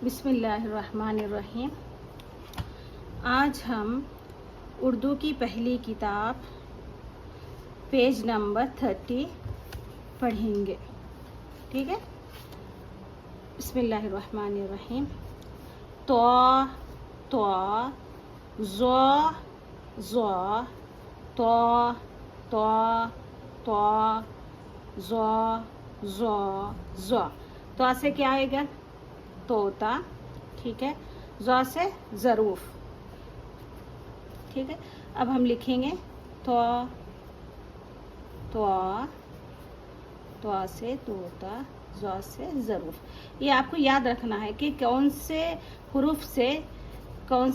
بسم اللہ الرحمن الرحیم۔ آج ہم اردو کی پہلی کتاب پیج نمبر 30 پڑھیں گے، ٹھیک ہے۔ بسم اللہ الرحمن الرحیم۔ تو زو زو تو زو زو زو۔ تو سے کیا آئے گا؟ طوطا، ٹھیک ہے۔ زو سے ظروف، ٹھیک ہے۔ اب ہم لکھیں گے تو سے طوطا، زو سے ظروف۔ یہ آپ کو یاد رکھنا ہے کہ کون سے حروف سے کون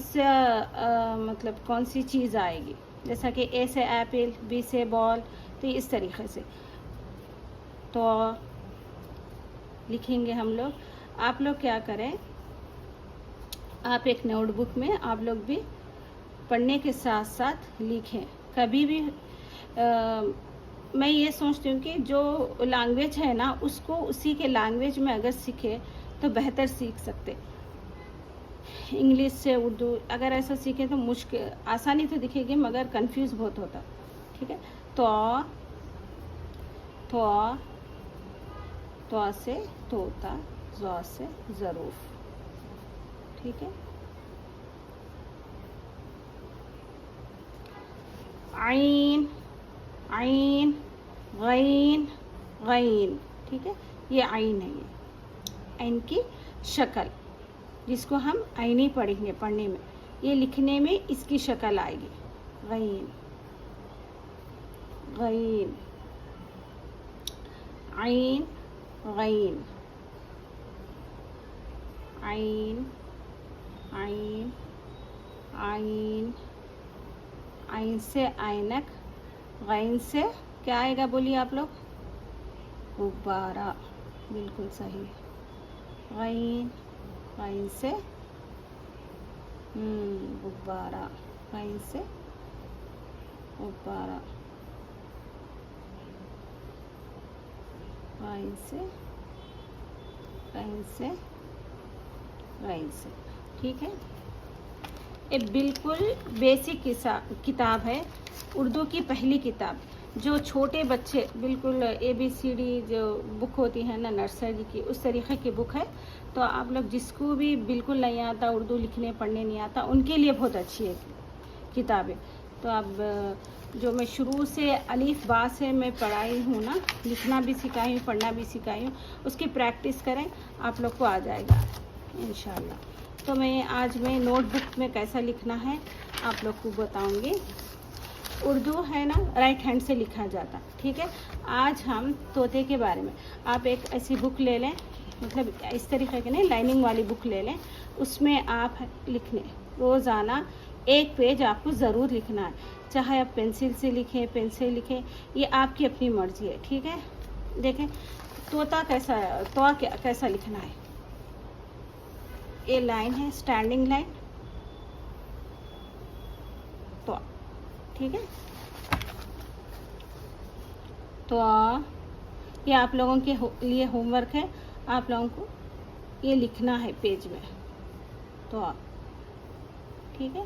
سی چیز آئے گی، جیسا کہ اے سے ایپل، بی سے بال، تو اس طریقے سے تو لکھیں گے ہم لوگ۔ آپ لوگ کیا کریں، آپ ایک نوٹ بک میں آپ لوگ بھی پڑھنے کے ساتھ ساتھ لکھیں۔ کبھی بھی میں یہ سوچتی ہوں کہ جو لینگویج ہے نا، اس کو اسی کے لینگویج میں اگر سیکھے تو بہتر سیکھ سکتے۔ انگلش سے اردو اگر ایسا سیکھیں تو مشکل، آسانی تو دکھے گی مگر کنفیوز بہت ہوتا، ٹھیک ہے۔ تو سے طوطا، زو سے ظروف، ٹھیک ہے۔ عین عین غین غین، ٹھیک ہے۔ یہ عین ہے، یہ عین کی شکل جس کو ہم عینی پڑھیں گے پڑھنے میں، یہ لکھنے میں اس کی شکل آئے گی، غین غین عین غین عین عین عین عین سے عینک، غین سے کیا آئے گا بولیے آپ لوگ؟ غبارہ، بالکل صحیح۔ غین سے غبارہ، غین سے غبارہ، غین سے، ٹھیک ہے۔ یہ بالکل بیسک کتاب ہے، اردو کی پہلی کتاب، جو چھوٹے بچے بالکل ABCD جو بک ہوتی ہے نا نرسری کی، اس طریقے کی بک ہے۔ تو آپ لوگ جس کو بھی بالکل نہیں آتا، اردو لکھنے پڑھنے نہیں آتا، ان کے لیے بہت اچھی ہے کتابیں۔ تو اب جو میں شروع سے الف با سے میں پڑھائی ہوں نا، لکھنا بھی سکھائی ہوں، پڑھنا بھی سکھائی ہوں، اس کی پریکٹس کریں، آپ لوگ کو آ جائے گا انشاءاللہ۔ تو آج میں نوٹ بک میں کیسا لکھنا ہے آپ لوگ کو بتاؤں گی۔ اردو ہے نا رائٹ ہینڈ سے لکھا جاتا، ٹھیک ہے۔ آج ہم طوطے کے بارے میں، آپ ایک ایسی بک لے لیں، مطلب اس طریقے کی نہیں، لائننگ والی بک لے لیں، اس میں آپ لکھنے روزانہ ایک پیج آپ کو ضرور لکھنا ہے، چاہے آپ پینسل سے لکھیں، پین سے لکھیں، یہ آپ کی اپنی مرضی ہے، ٹھیک ہے۔ دیکھیں طوطا کیسا لکھنا ہے۔ یہ لائن ہے اسٹینڈنگ لائن، تو ٹھیک ہے۔ تو یہ آپ لوگوں کے لیے ہوم ورک ہے، آپ لوگوں کو یہ لکھنا ہے پیج میں، تو ٹھیک ہے۔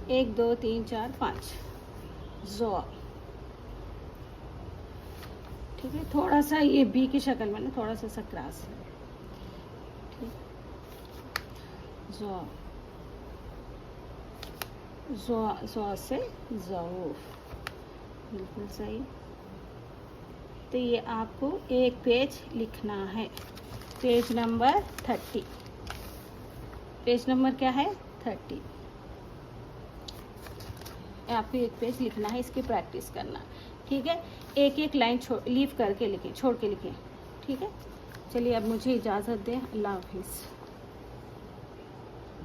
1 2 3 4 5 زو، ٹھیک ہے۔ تھوڑا سا یہ بی کی شکل میں نا، تھوڑا سا کراس ہے، زو سے ظروف، بالکل صحیح۔ تو یہ آپ کو ایک پیج لکھنا ہے، پیج نمبر 30، پیج نمبر کیا ہے؟ 30۔ آپ کو ایک پیج لکھنا ہے، اس کی پریکٹس کرنا، ٹھیک ہے۔ ایک ایک لائن لیو کر کے لکھیں، چھوڑ کے لکھیں، ٹھیک ہے۔ چلیے اب مجھے اجازت دیں، اللہ حافظ۔